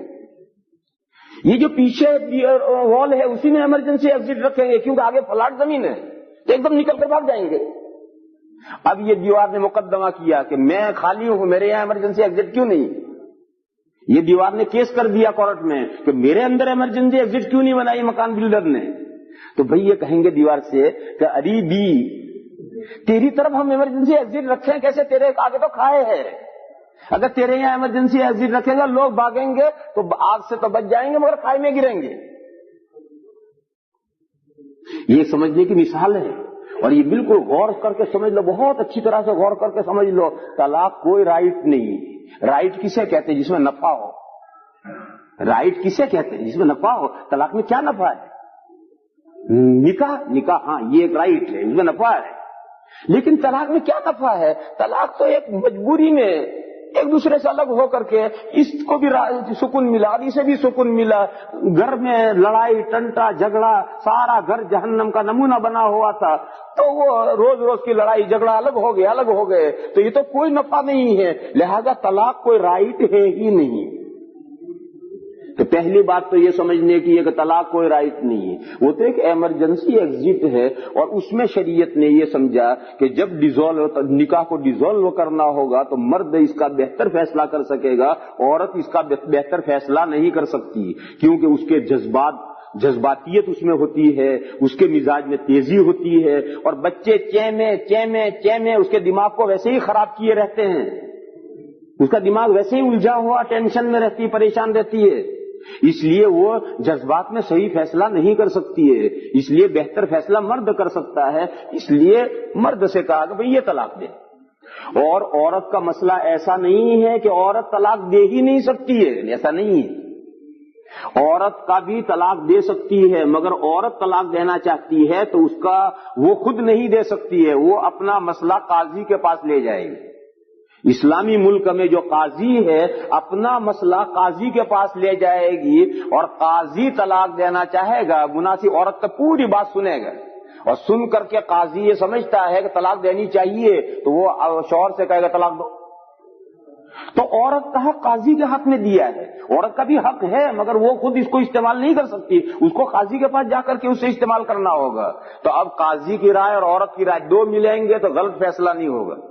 [SPEAKER 1] یہ جو پیچھے وال ہے اسی میں ایمرجنسی ایگزٹ رکھیں گے کیونکہ آگے فلاٹ زمین ہے تو ایک دم نکل کر بھاگ جائیں گے. اب یہ دیوار نے مقدمہ کیا کہ میں خالی ہوں، میرے یہاں ایمرجنسی ایگزٹ کیوں نہیں؟ یہ دیوار نے کیس کر دیا کورٹ میں کہ میرے اندر ایمرجنسی ایگزٹ کیوں نہیں بنائی مکان بلڈر نے. تو بھئی یہ کہیں گے دیوار سے کہ اری بھی تیری طرف ہم ایمرجنسی ایگزٹ رکھیں کیسے؟ تیرے آگے تو کھائے ہے. اگر تیرے یہاں ایمرجنسی ایگزٹ رکھے گا لوگ بھاگیں گے تو آگ سے تو بچ جائیں گے مگر کھائی میں گریں گے. یہ سمجھنے کی مثال ہے اور یہ بالکل غور کر کے سمجھ لو، بہت اچھی طرح سے غور کر کے سمجھ لو. طلاق کوئی رائٹ نہیں. رائٹ کسے کہتے ہیں؟ جس میں نفع ہو. رائٹ کسے کہتے ہیں؟ جس میں نفع ہو. طلاق میں کیا نفع ہے؟ نکاح ہاں یہ ایک رائٹ ہے، اس میں نفع ہے. لیکن طلاق میں کیا نفع ہے؟ طلاق تو ایک مجبوری میں ایک دوسرے سے الگ ہو کر کے اس کو بھی سکون ملا اور اسے بھی سکون ملا. گھر میں لڑائی ٹنٹا جھگڑا سارا گھر جہنم کا نمونہ بنا ہوا تھا, تو وہ روز روز کی لڑائی جھگڑا الگ ہو گئے تو یہ تو کوئی نفع نہیں ہے. لہذا طلاق کوئی رائٹ ہے ہی نہیں. تو پہلی بات تو یہ سمجھنے کی ہے کہ طلاق کوئی رائٹ نہیں ہے, وہ تو ایک ایمرجنسی ایگزٹ ہے. اور اس میں شریعت نے یہ سمجھا کہ جب نکاح کو ڈیزولو کرنا ہوگا تو مرد اس کا بہتر فیصلہ کر سکے گا, عورت اس کا بہتر فیصلہ نہیں کر سکتی, کیونکہ اس کے جذباتیت اس میں ہوتی ہے, اس کے مزاج میں تیزی ہوتی ہے, اور بچے چیمے اس کے دماغ کو ویسے ہی خراب کیے رہتے ہیں. اس کا دماغ ویسے ہی الجھا ہوا ٹینشن میں رہتی, پریشان رہتی ہے. اس لیے وہ جذبات میں صحیح فیصلہ نہیں کر سکتی ہے. اس لیے بہتر فیصلہ مرد کر سکتا ہے. اس لیے مرد سے کہا کہ بھئی یہ طلاق دے. اور عورت کا مسئلہ ایسا نہیں ہے کہ عورت طلاق دے ہی نہیں سکتی ہے, ایسا نہیں ہے. عورت کا بھی طلاق دے سکتی ہے, مگر عورت طلاق دینا چاہتی ہے تو اس کا وہ خود نہیں دے سکتی ہے, وہ اپنا مسئلہ قاضی کے پاس لے جائے گی. اسلامی ملک میں جو قاضی ہے اپنا مسئلہ قاضی کے پاس لے جائے گی, اور قاضی طلاق دینا چاہے گا, مناسب عورت کا پوری بات سنے گا, اور سن کر کے قاضی یہ سمجھتا ہے کہ طلاق دینی چاہیے تو وہ شوہر سے کہے گا طلاق دو. تو عورت کا حق قاضی کے حق میں دیا ہے. عورت کا بھی حق ہے مگر وہ خود اس کو استعمال نہیں کر سکتی, اس کو قاضی کے پاس جا کر کے اسے استعمال کرنا ہوگا. تو اب قاضی کی رائے اور عورت کی رائے دو ملیں گے تو غلط فیصلہ نہیں ہوگا.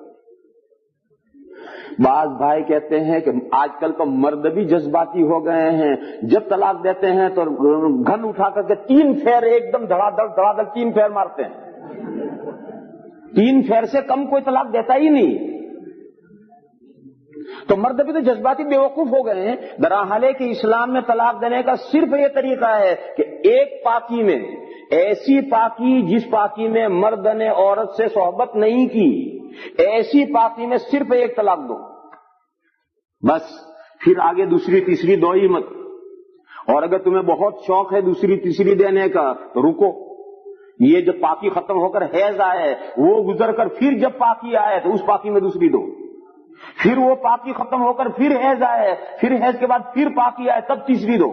[SPEAKER 1] بعض بھائی کہتے ہیں کہ آج کل تو مرد بھی جذباتی ہو گئے ہیں, جب طلاق دیتے ہیں تو گن اٹھا کر کے 3 پھیر ایک دم دھڑا دھڑ 3 پھیر مارتے ہیں. 3 پھیر سے کم کوئی طلاق دیتا ہی نہیں. تو مرد بھی تو جذباتی بیوقوف ہو گئے ہیں. درحال کہ اسلام میں طلاق دینے کا صرف یہ طریقہ ہے کہ ایک پاکی میں, ایسی پاکی جس پاکی میں مرد نے عورت سے صحبت نہیں کی, ایسی پاکی میں صرف ایک طلاق دو بس. پھر آگے دوسری تیسری دو ہی مت. اور اگر تمہیں بہت شوق ہے دوسری تیسری دینے کا تو رکو, یہ جب پاکی ختم ہو کر حیض آئے وہ گزر کر پھر جب پاکی آئے تو اس پاکی میں دوسری دو. پھر وہ پاکی ختم ہو کر پھر حیض آئے, پھر حیض کے بعد پھر پاکی آئے تب تیسری دو.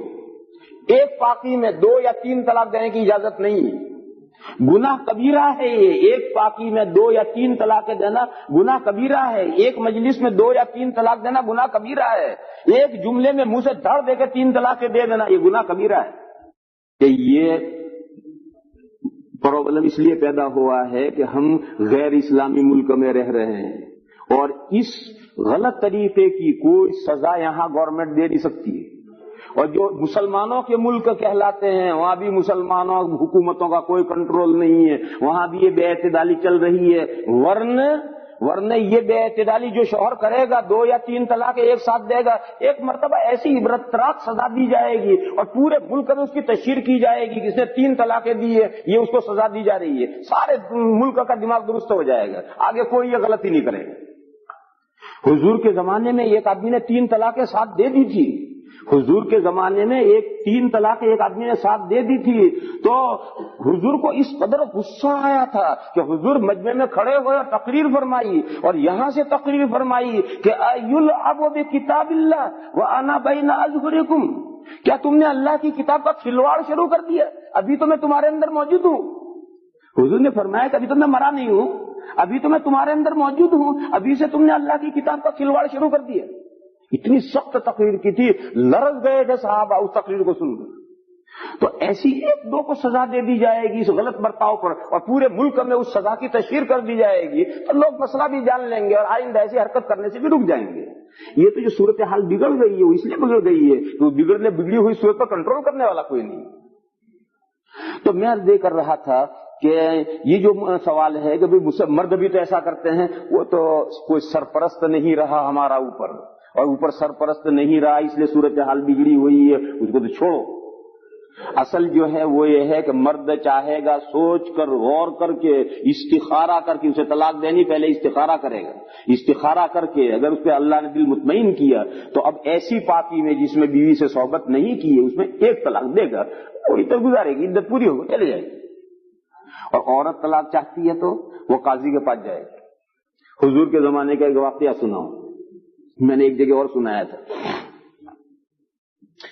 [SPEAKER 1] ایک پاکی میں 2 یا 3 طلاق دینے کی اجازت نہیں ہے. گناہ کبیرہ ہے یہ. ایک پاکی میں 2 یا 3 طلاق دینا گناہ کبیرہ ہے. ایک مجلس میں 2 یا 3 طلاق دینا گناہ کبیرہ ہے. ایک جملے میں منہ سے دھڑ دے کے 3 طلاقیں دے دینا یہ گناہ کبیرہ ہے. کہ یہ پرابلم اس لیے پیدا ہوا ہے کہ ہم غیر اسلامی ملک میں رہ رہے ہیں, اور اس غلط طریقے کی کوئی سزا یہاں گورنمنٹ دے نہیں سکتی ہے. اور جو مسلمانوں کے ملک کہلاتے ہیں وہاں بھی مسلمانوں حکومتوں کا کوئی کنٹرول نہیں ہے, وہاں بھی یہ بے اعتدالی چل رہی ہے. ورنہ یہ بے اعتدالی جو شوہر کرے گا 2 یا 3 طلاق ایک ساتھ دے گا, ایک مرتبہ ایسی عبرتناک سزا دی جائے گی اور پورے ملک میں اس کی تشہیر کی جائے گی کہ اس نے 3 طلاقیں دی ہے, یہ اس کو سزا دی جا رہی ہے. سارے ملک کا دماغ درست ہو جائے گا, آگے کوئی یہ غلطی نہیں کرے گا. حضور کے زمانے میں ایک آدمی نے 3 طلاقیں ساتھ دے دی تھی. حضور کے زمانے میں 3 طلاقیں ایک آدمی نے ساتھ دے دی تھی, تو حضور کو اس قدر غصہ آیا تھا کہ حضور مجمع میں کھڑے ہوئے اور تقریر فرمائی, اور یہاں سے تقریر فرمائی کہ ایلعب بکتاب اللہ وانا بین اظہرکم, کیا تم نے اللہ کی کتاب کا کھلواڑ شروع کر دیا؟ ابھی تو میں تمہارے اندر موجود ہوں. حضور نے فرمایا کہ ابھی تو میں مرا نہیں ہوں, ابھی تو میں تمہارے اندر موجود ہوں, ابھی سے تم نے اللہ کی کتاب کا کھلواڑ شروع کر دیا. اتنی سخت تقریر کی تھی, لرز گئے تھے صحابہ اس تقریر کو سن کر. تو ایسی 1-2 کو سزا دے دی جائے گی اس غلط برتاؤ پر, اور پورے ملک میں اس سزا کی تشہیر کر دی جائے گی, تو لوگ مسئلہ بھی جان لیں گے اور آئندہ ایسی حرکت کرنے سے بھی رک جائیں گے. یہ تو جو صورتحال بگڑ گئی ہے وہ اس لیے بگڑ گئی ہے تو بگڑی ہوئی صورت پر کنٹرول کرنے والا کوئی نہیں. تو میں عرض کر رہا تھا کہ یہ جو سوال ہے کہ مرد بھی تو ایسا کرتے ہیں, وہ تو کوئی سرپرست نہیں رہا ہمارا اوپر, اور اوپر سرپرست نہیں رہا اس لیے صورتحال بگڑی ہوئی ہے, اس کو تو چھوڑو. اصل جو ہے وہ یہ ہے کہ مرد چاہے گا سوچ کر غور کر کے استخارہ کر کے اسے طلاق دینی, پہلے استخارہ کرے گا. استخارہ کر کے اگر اس پہ اللہ نے دل مطمئن کیا تو اب ایسی پاکی میں جس میں بیوی سے صحبت نہیں کی ہے اس میں 1 طلاق دے گا, وہی تو گزارے گی, عدت پوری ہوگی, چلے جائے گی. اور عورت طلاق چاہتی ہے تو وہ قاضی کے پاس جائے گی. حضور کے زمانے کا ایک واقعہ سناؤں. میں نے ایک جگہ اور سنایا تھا،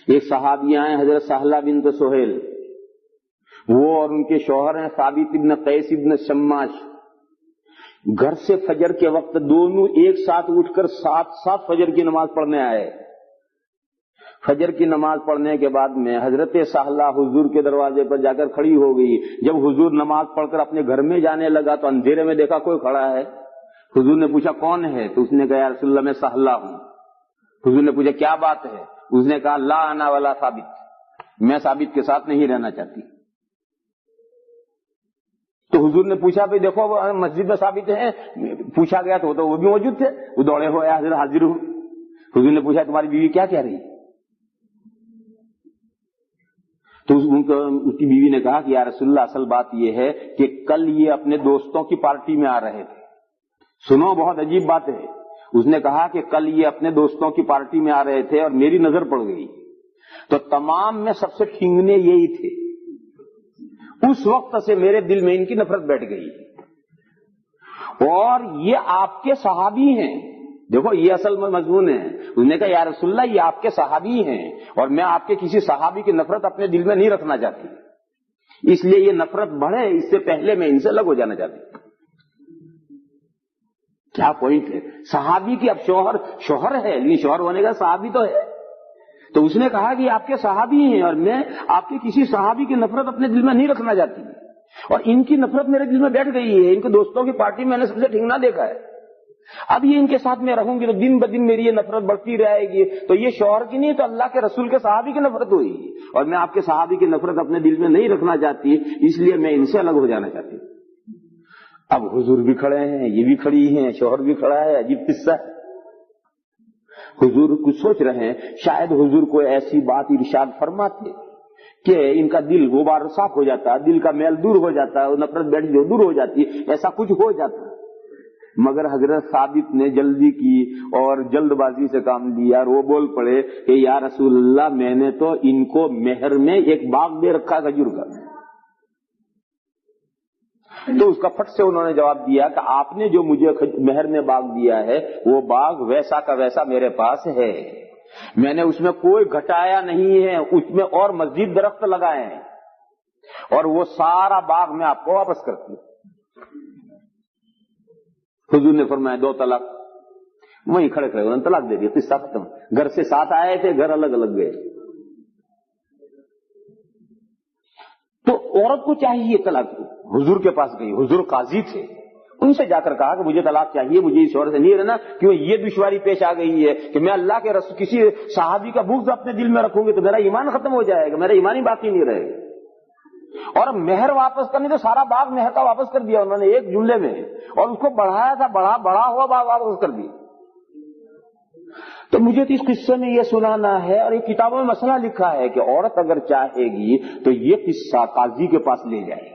[SPEAKER 1] ایک صحابیہ ہیں حضرت سہلہ بنت سہیل، وہ اور ان کے شوہر ہیں ثابت ابن قیس ابن شماش، گھر سے فجر کے وقت دونوں ایک ساتھ اٹھ کر ساتھ فجر کی نماز پڑھنے آئے۔ فجر کی نماز پڑھنے کے بعد میں حضرت سہلہ حضور کے دروازے پر جا کر کھڑی ہو گئی۔ جب حضور نماز پڑھ کر اپنے گھر میں جانے لگا تو اندھیرے میں دیکھا کوئی کھڑا ہے۔ حضور نے پوچھا کون ہے؟ تو اس نے کہا یا رسول اللہ میں سہلہ ہوں۔ حضور نے پوچھا کیا بات ہے؟ اس نے کہا لا انا ولا ثابت، میں ثابت کے ساتھ نہیں رہنا چاہتی۔ تو حضور نے پوچھا بھائی دیکھو مسجد میں ثابت ہیں، پوچھا گیا تو وہ بھی موجود تھے، وہ دوڑے ہوئے حضرت حاضر ہوں۔ حضور نے پوچھا تمہاری بیوی کیا کہہ رہی؟ تو اس کی بیوی نے کہا کہ یا رسول اللہ اصل بات یہ ہے کہ کل یہ اپنے دوستوں کی پارٹی میں آ رہے تھے۔ سنو بہت عجیب بات ہے، اس نے کہا کہ کل یہ اپنے دوستوں کی پارٹی میں آ رہے تھے اور میری نظر پڑ گئی تو تمام میں سب سے ٹھینگنے یہی تھے۔ اس وقت سے میرے دل میں ان کی نفرت بیٹھ گئی، اور یہ آپ کے صحابی ہیں۔ دیکھو یہ اصل میں مضمون ہے۔ اس نے کہا یا رسول اللہ یہ آپ کے صحابی ہیں اور میں آپ کے کسی صحابی کی نفرت اپنے دل میں نہیں رکھنا چاہتی، اس لیے یہ نفرت بڑھے اس سے پہلے میں ان سے الگ ہو جانا چاہتی۔ کیا پوائنٹ ہے؟ صحابی کی اب شوہر ہے لیکن شوہر ہونے کا صحابی تو ہے۔ تو اس نے کہا کہ آپ کے صحابی ہیں اور میں آپ کے کسی صحابی کی نفرت اپنے دل میں نہیں رکھنا چاہتی، اور ان کی نفرت میرے دل میں بیٹھ گئی ہے۔ ان کے دوستوں کی پارٹی میں نے سب سے ٹھنگنا دیکھا ہے، اب یہ ان کے ساتھ میں رہوں گی تو دن بدن میری یہ نفرت بڑھتی رہے گی۔ تو یہ شوہر کی نہیں تو اللہ کے رسول کے صحابی کی نفرت ہوئی، اور میں آپ کے صحابی کی نفرت اپنے دل میں نہیں رکھنا چاہتی، اس لیے میں ان سے الگ ہو جانا چاہتی ہوں۔ اب حضور بھی کھڑے ہیں، یہ بھی کھڑی ہیں، شوہر بھی کھڑا ہے، عجیب قصہ ہے۔ حضور کچھ سوچ رہے ہیں، شاید حضور کو ایسی بات ارشاد فرماتے کہ ان کا دل غبار صاف ہو جاتا، دل کا میل دور ہو جاتا، نفرت بیٹھ جو دور ہو جاتی، ایسا کچھ ہو جاتا۔ مگر حضرت ثابت نے جلدی کی اور جلد بازی سے کام لیا، اور وہ بول پڑے کہ یا رسول اللہ میں نے تو ان کو مہر میں ایک باغ دے رکھا کھجور کا۔ تو اس کا پھٹ سے انہوں نے جواب دیا کہ آپ نے جو مجھے مہر میں باغ دیا ہے وہ باغ ویسا کا ویسا میرے پاس ہے، میں نے اس میں کوئی گھٹایا نہیں ہے، اس میں اور مزید درخت لگائے ہیں، اور وہ سارا باغ میں آپ کو واپس کرتی ہوں۔ حضور نے فرمایا 2 طلاق، وہیں کھڑے کھڑے انہوں نے طلاق دے دیا، قصہ ختم۔ گھر سے ساتھ آئے تھے، گھر الگ الگ گئے۔ تو عورت کو چاہیے طلاق، حضور کے پاس گئی، حضور قاضی تھے، ان سے جا کر کہا کہ مجھے طلاق چاہیے، مجھے اس عورت سے نہیں رہنا، کیوں یہ دشواری پیش آ گئی ہے کہ میں اللہ کے رسول کسی صحابی کا بغض اپنے دل میں رکھوں گی تو میرا ایمان ختم ہو جائے گا، میرا ایمان ہی باقی نہیں رہے گا۔ اور مہر واپس کرنے تو سارا باغ مہر کا واپس کر دیا انہوں نے ایک جملے میں، اور اس کو بڑھایا تھا، بڑا ہوا باغ واپس کر دیا۔ تو مجھے تو اس قصے میں یہ سنانا ہے، اور یہ کتابوں میں مسئلہ لکھا ہے کہ عورت اگر چاہے گی تو یہ قصہ قاضی کے پاس لے جائے،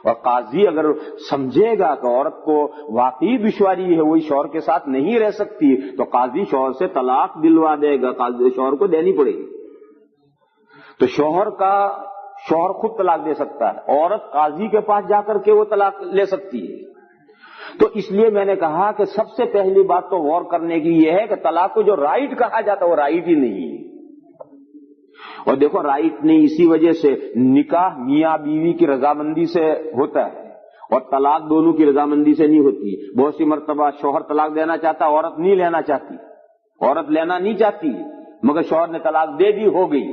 [SPEAKER 1] اور قاضی اگر سمجھے گا کہ عورت کو واقعی دشواری ہے، وہی شوہر کے ساتھ نہیں رہ سکتی، تو قاضی شوہر سے طلاق دلوا دے گا، قاضی شوہر کو دینی پڑے گی۔ تو شوہر خود طلاق دے سکتا ہے، عورت قاضی کے پاس جا کر کے وہ طلاق لے سکتی ہے۔ تو اس لیے میں نے کہا کہ سب سے پہلی بات تو غور کرنے کی یہ ہے کہ طلاق کو جو رائٹ کہا جاتا ہے وہ رائٹ ہی نہیں ہے۔ اور دیکھو رائٹ نہیں اسی وجہ سے نکاح میاں بیوی کی رضامندی سے ہوتا ہے، اور طلاق دونوں کی رضامندی سے نہیں ہوتی۔ بہت سی مرتبہ شوہر طلاق دینا چاہتا، عورت نہیں لینا چاہتی، عورت لینا نہیں چاہتی مگر شوہر نے طلاق دے دی، ہو گئی۔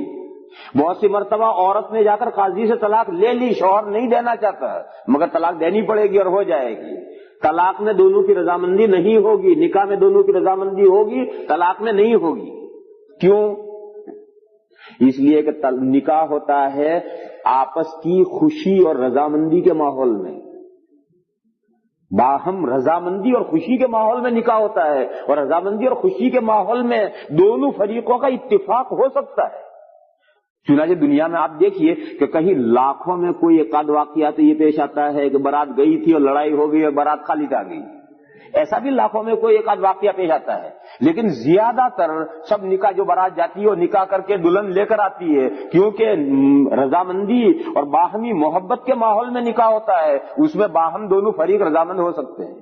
[SPEAKER 1] بہت سی مرتبہ عورت نے جا کر قاضی سے طلاق لے لی، شوہر نہیں دینا چاہتا مگر طلاق دینی پڑے گی اور ہو جائے گی۔ طلاق میں دونوں کی رضامندی نہیں ہوگی، نکاح میں دونوں کی رضامندی ہوگی، طلاق میں نہیں ہوگی۔ کیوں؟ اس لیے کہ نکاح ہوتا ہے آپس کی خوشی اور رضامندی کے ماحول میں، باہم رضامندی اور خوشی کے ماحول میں نکاح ہوتا ہے، اور رضامندی اور خوشی کے ماحول میں دونوں فریقوں کا اتفاق ہو سکتا ہے۔ چنانچہ دنیا میں آپ دیکھیے کہ کہیں لاکھوں میں کوئی ایک آدھ واقعہ تو یہ پیش آتا ہے کہ بارات گئی تھی اور لڑائی ہو گئی اور بارات خالد آ گئی، ایسا بھی لاکھوں میں کوئی ایک آدھ واقعہ پیش آتا ہے، لیکن زیادہ تر سب نکاح جو بارات جاتی ہے وہ نکاح کر کے دلہن لے کر آتی ہے، کیونکہ رضامندی اور باہمی محبت کے ماحول میں نکاح ہوتا ہے، اس میں باہم دونوں فریق رضامند ہو سکتے ہیں۔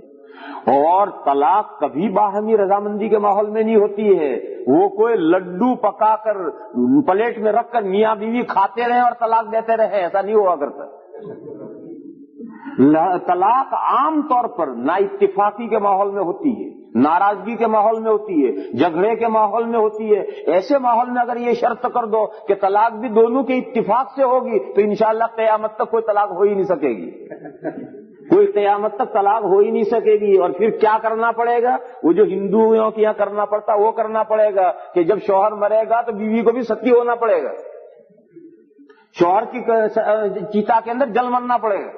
[SPEAKER 1] اور طلاق کبھی باہمی رضامندی کے ماحول میں نہیں ہوتی ہے. وہ کوئی لڈو پکا کر پلیٹ میں رکھ کر میاں بیوی کھاتے رہے اور طلاق دیتے رہے، ایسا نہیں ہوا کرتا. طلاق عام طور پر نا اتفاقی کے ماحول میں ہوتی ہے، ناراضگی کے ماحول میں ہوتی ہے، جھگڑے کے ماحول میں ہوتی ہے. ایسے ماحول میں اگر یہ شرط کر دو کہ طلاق بھی دونوں کے اتفاق سے ہوگی تو انشاءاللہ قیامت تک کوئی طلاق ہو ہی نہیں سکے گی. کوئی قیامت تک طلاق ہو ہی نہیں سکے گی. اور پھر کیا کرنا پڑے گا؟ وہ جو ہندوؤں کے یہاں کرنا پڑتا وہ کرنا پڑے گا کہ جب شوہر مرے گا تو بیوی کو بھی ستی ہونا پڑے گا، شوہر کی چیتا کے اندر جل مرنا پڑے گا.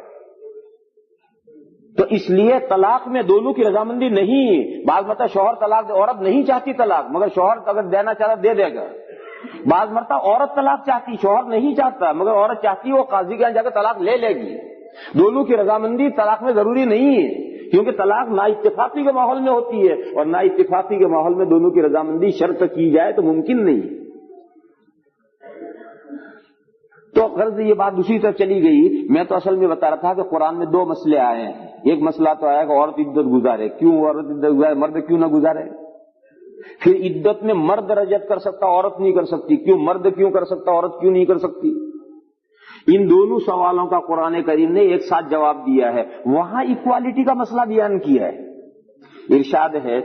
[SPEAKER 1] تو اس لیے طلاق میں دونوں کی رضامندی نہیں. بعض مرتبہ شوہر طلاق دے، عورت نہیں چاہتی طلاق مگر شوہر اگر دینا چاہتا دے دے گا. بعض مرتبہ عورت طلاق چاہتی، شوہر نہیں چاہتا مگر عورت چاہتی وہ قاضی کے یہاں جا کر طلاق لے لے گی. دونوں کی رضامندی طلاق میں ضروری نہیں ہے، کیونکہ طلاق نا اتفاقی کے ماحول میں ہوتی ہے، اور نا اتفاقی کے ماحول میں دونوں کی رضامندی شرط کی جائے تو ممکن نہیں. تو غرض یہ بات دوسری طرف چلی گئی. میں تو اصل میں بتا رہا تھا کہ قرآن میں دو مسئلے آئے ہیں. ایک مسئلہ تو آیا کہ عورت عدت گزارے، کیوں عورت عدت گزارے، مرد کیوں نہ گزارے. پھر عدت میں مرد رجعت کر سکتا عورت نہیں کر سکتی، کیوں مرد کیوں کر سکتا عورت کیوں نہیں کر سکتی. ان دونوں سوالوں کا قرآن کریم نے ایک ساتھ جواب دیا ہے. وہاں ایکوالٹی کا مسئلہ بیان کیا ہے. ارشاد ہے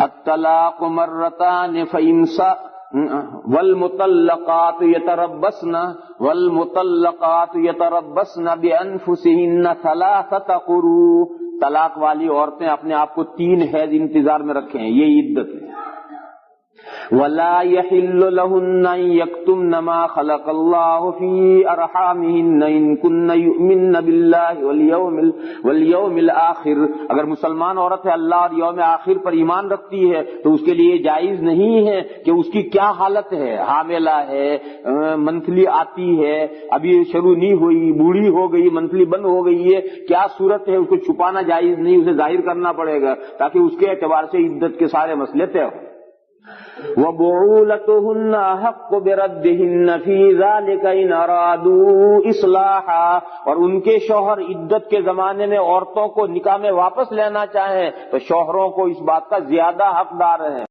[SPEAKER 1] الطلاق مرتان فإمساک والمطلقات يتربصن بأنفسهن ثلاثة قروء. طلاق والی عورتیں اپنے آپ کو 3 حیض انتظار میں رکھیں، یہ عدت ہے. ولا يحل لهن ان يكتمن ما خلق الله في ارحامهن ان كن يؤمن بالله واليوم الاخر. اگر مسلمان عورت ہے اللہ اور یوم آخر پر ایمان رکھتی ہے تو اس کے لیے جائز نہیں ہے کہ اس کی کیا حالت ہے، حاملہ ہے، منتھلی آتی ہے، ابھی شروع نہیں ہوئی، بوڑھی ہو گئی، منتھلی بند ہو گئی ہے، کیا صورت ہے، اس کو چھپانا جائز نہیں، اسے ظاہر کرنا پڑے گا تاکہ اس کے اعتبار سے عدت کے سارے مسئلے طے ہوں. وَبُعُولَتُهُنَّ أَحَقُّ بِرَدِّهِنَّ فِي ذَلِكَ إِنْ أَرَادُوا إِصْلَاحًا. اور ان کے شوہر عدت کے زمانے میں عورتوں کو نکاح میں واپس لینا چاہیں تو شوہروں کو اس بات کا زیادہ حقدار ہے.